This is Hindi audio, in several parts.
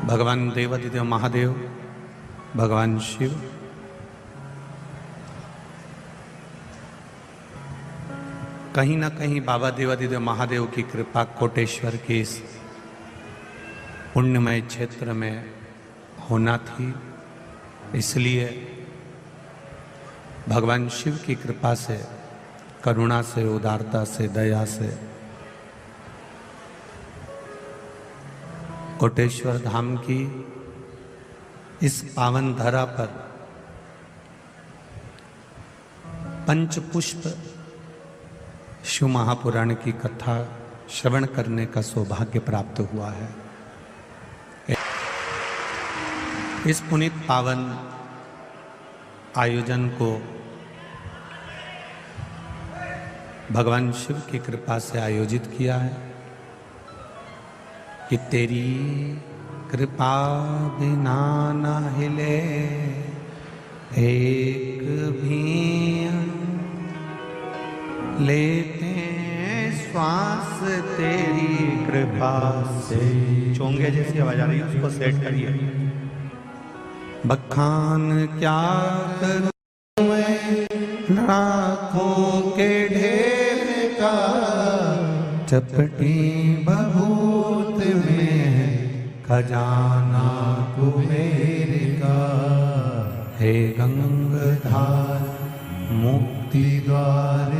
भगवान देवादिदेव महादेव, भगवान शिव, कहीं ना कहीं बाबा देवादिदेव महादेव की कृपा कोटेश्वर के इस पुण्यमय क्षेत्र में होना थी। इसलिए भगवान शिव की कृपा से, करुणा से, उदारता से, दया से कोटेश्वर धाम की इस पावन धरा पर पंचपुष्प शिव महापुराण की कथा श्रवण करने का सौभाग्य प्राप्त हुआ है। इस पुनीत पावन आयोजन को भगवान शिव की कृपा से आयोजित किया है कि तेरी कृपा बिना न हिले एक भी लेते श्वास तेरी कृपा से। चोंगे जैसी आवाज आ रही है, उसको सेट करिए। बखान क्या करूं मैं लाखों के ढेर का, चपटी बहुत में खजाना कुबेर का। हे गंगाधार मुक्ति द्वार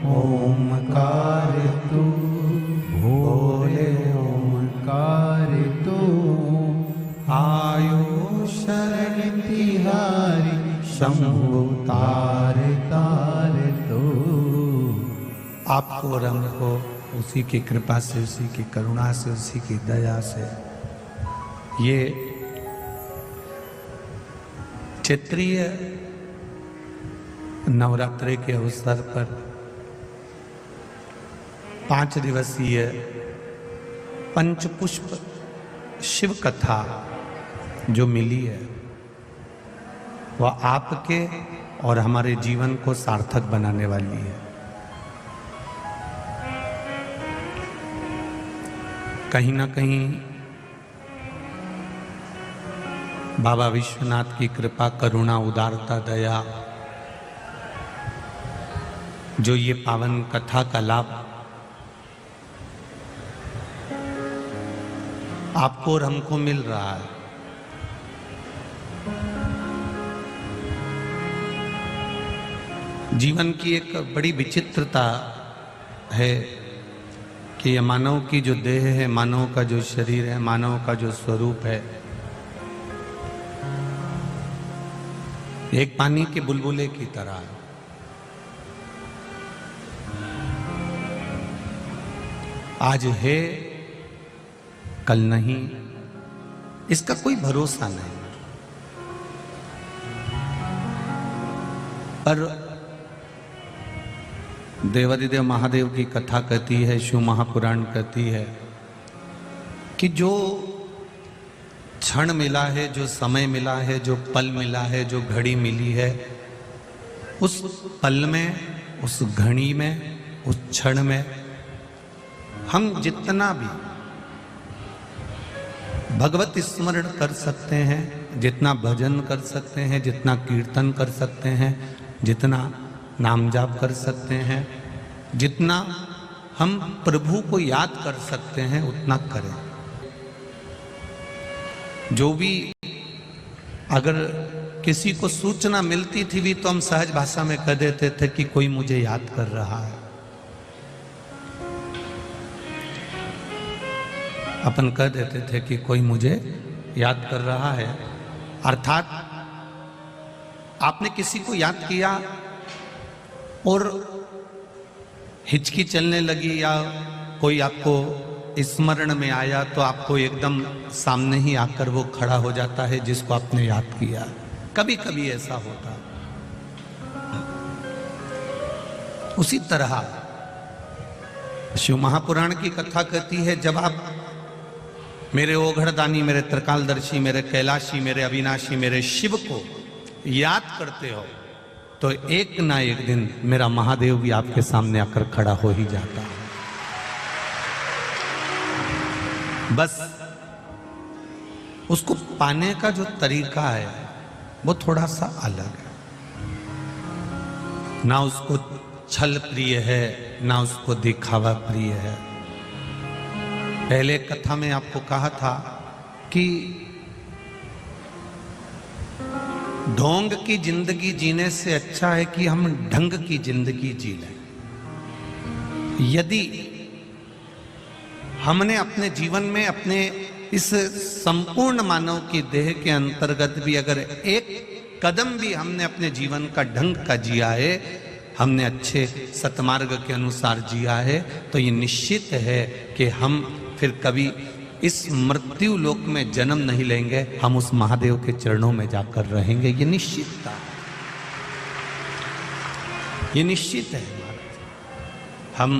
ओमकार तू, भोले ओमकार तू। आयो शरण तिहारी शंभु तार तार तो। आपको और हमको उसी की कृपा से, उसी की करुणा से, उसी की दया से ये क्षेत्रीय नवरात्रि के अवसर पर 5 दिवसीय पंचपुष्प शिव कथा जो मिली है वह आपके और हमारे जीवन को सार्थक बनाने वाली है। कहीं ना कहीं बाबा विश्वनाथ की कृपा, करुणा, उदारता, दया जो ये पावन कथा का लाभ आपको और हमको मिल रहा है, जीवन की एक बड़ी विचित्रता है कि ये मानव की जो देह है, मानव का जो शरीर है, मानव का जो स्वरूप है, एक पानी के बुलबुले की तरह है। आज है, कल नहीं, इसका कोई भरोसा नहीं। पर देवादिदेव महादेव की कथा कहती है, शिव महापुराण कहती है कि जो क्षण मिला है, जो समय मिला है, जो पल मिला है, जो घड़ी मिली है, उस पल में, उस घड़ी में, उस क्षण में हम जितना भी भगवत स्मरण कर सकते हैं, जितना भजन कर सकते हैं, जितना कीर्तन कर सकते हैं, जितना नाम जाप कर सकते हैं, जितना हम प्रभु को याद कर सकते हैं, उतना करें। जो भी अगर किसी को सूचना मिलती थी भी तो हम सहज भाषा में कह देते थे कि कोई मुझे याद कर रहा है। अपन कह देते थे कि कोई मुझे याद कर रहा है, अर्थात आपने किसी को याद किया और हिचकी चलने लगी या कोई आपको स्मरण में आया तो आपको एकदम सामने ही आकर वो खड़ा हो जाता है जिसको आपने याद किया। कभी कभी ऐसा होता। उसी तरह शिव महापुराण की कथा कहती है, जब आप मेरे ओघड़दानी, मेरे त्रिकालदर्शी, मेरे कैलाशी, मेरे अविनाशी, मेरे शिव को याद करते हो तो एक ना एक दिन मेरा महादेव भी आपके सामने आकर खड़ा हो ही जाता है। बस उसको पाने का जो तरीका है वो थोड़ा सा अलग है। ना उसको छल प्रिय है, ना उसको दिखावा प्रिय है। पहले कथा में आपको कहा था कि ढोंग की जिंदगी जीने से अच्छा है कि हम ढंग की जिंदगी जी लें। यदि हमने अपने जीवन में अपने इस संपूर्ण मानव की देह के अंतर्गत भी अगर एक कदम भी हमने अपने जीवन का ढंग का जिया है, हमने अच्छे सतमार्ग के अनुसार जिया है, तो ये निश्चित है कि हम फिर कभी इस मृत्यु लोक में जन्म नहीं लेंगे, हम उस महादेव के चरणों में जाकर रहेंगे। ये निश्चितता, ये निश्चित है। हम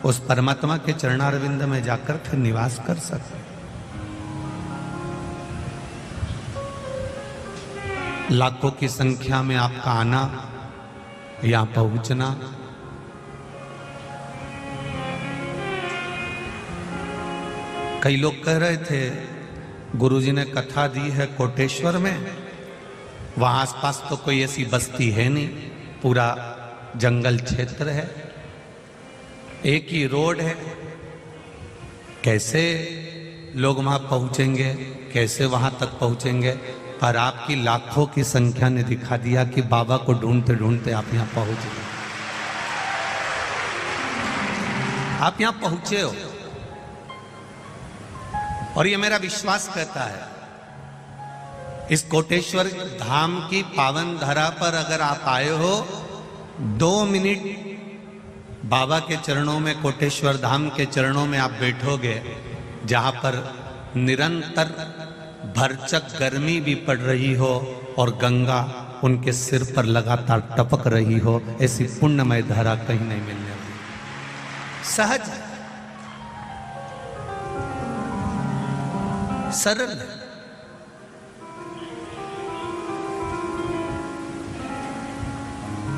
उस परमात्मा के चरणारविंद में जाकर फिर निवास कर सकते हैं। लाखों की संख्या में आपका आना, यहां पहुंचना, कई लोग कह रहे थे गुरुजी ने कथा दी है कोटेश्वर में, वहां आसपास तो कोई ऐसी बस्ती है नहीं, पूरा जंगल क्षेत्र है, एक ही रोड है, कैसे लोग वहां पहुंचेंगे, कैसे वहां तक पहुंचेंगे? पर आपकी लाखों की संख्या ने दिखा दिया कि बाबा को ढूंढते ढूंढते आप यहां पहुंच गए। आप यहां पहुंचे हो, और ये मेरा विश्वास कहता है, इस कोटेश्वर धाम की पावन धरा पर अगर आप आए हो, 2 मिनट बाबा के चरणों में, कोटेश्वर धाम के चरणों में आप बैठोगे, जहां पर निरंतर भरचक गर्मी भी पड़ रही हो और गंगा उनके सिर पर लगातार टपक रही हो, ऐसी पुण्यमय धारा कहीं नहीं मिलने वाली। सहज, सरल है।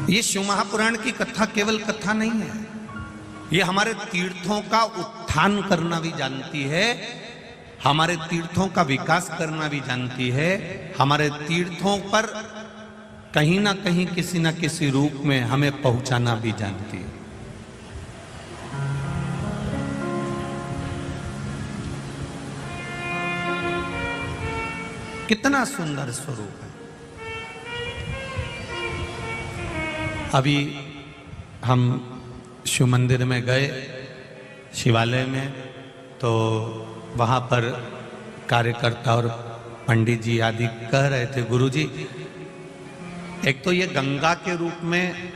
ये शिव महापुराण की कथा केवल कथा नहीं है, ये हमारे तीर्थों का उत्थान करना भी जानती है, हमारे तीर्थों का विकास करना भी जानती है, हमारे तीर्थों पर कहीं ना कहीं किसी ना किसी रूप में हमें पहुंचाना भी जानती है। कितना सुंदर स्वरूप है। अभी हम शिव मंदिर में गए, शिवालय में, तो वहाँ पर कार्यकर्ता और पंडित जी आदि कह रहे थे, गुरुजी एक तो ये गंगा के रूप में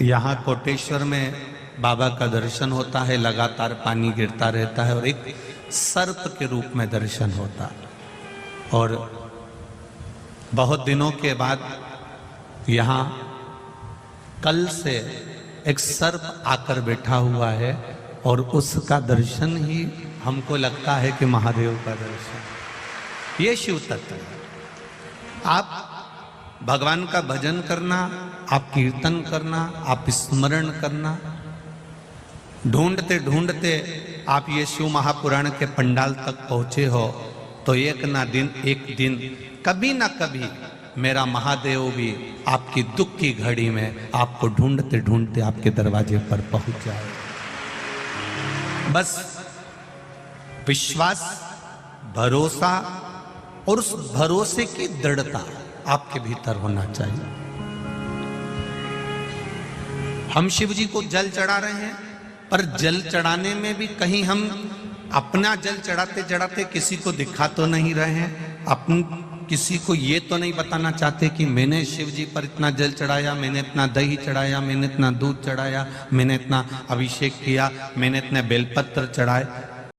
यहाँ कोटेश्वर में बाबा का दर्शन होता है, लगातार पानी गिरता रहता है, और एक सर्प के रूप में दर्शन होता है, और बहुत दिनों के बाद यहाँ कल से एक सर्प आकर बैठा हुआ है, और उसका दर्शन ही हमको लगता है कि महादेव का दर्शन। ये शिव तत्व है। आप भगवान का भजन करना, आप कीर्तन करना, आप स्मरण करना, ढूंढते ढूंढते आप ये शिव महापुराण के पंडाल तक पहुंचे हो, तो एक दिन कभी ना कभी मेरा महादेव भी आपकी दुख की घड़ी में आपको ढूंढते ढूंढते आपके दरवाजे पर पहुंच जाए। बस विश्वास, भरोसा, और उस भरोसे की दृढ़ता आपके भीतर होना चाहिए। हम शिव जी को जल चढ़ा रहे हैं, पर जल चढ़ाने में भी कहीं हम अपना जल चढ़ाते चढ़ाते किसी को दिखा तो नहीं रहे हैं, अपन किसी को ये तो नहीं बताना चाहते कि मैंने शिव जी पर इतना जल चढ़ाया, मैंने इतना दही चढ़ाया, मैंने इतना दूध चढ़ाया, मैंने इतना अभिषेक किया, मैंने इतने बेलपत्र चढ़ाए।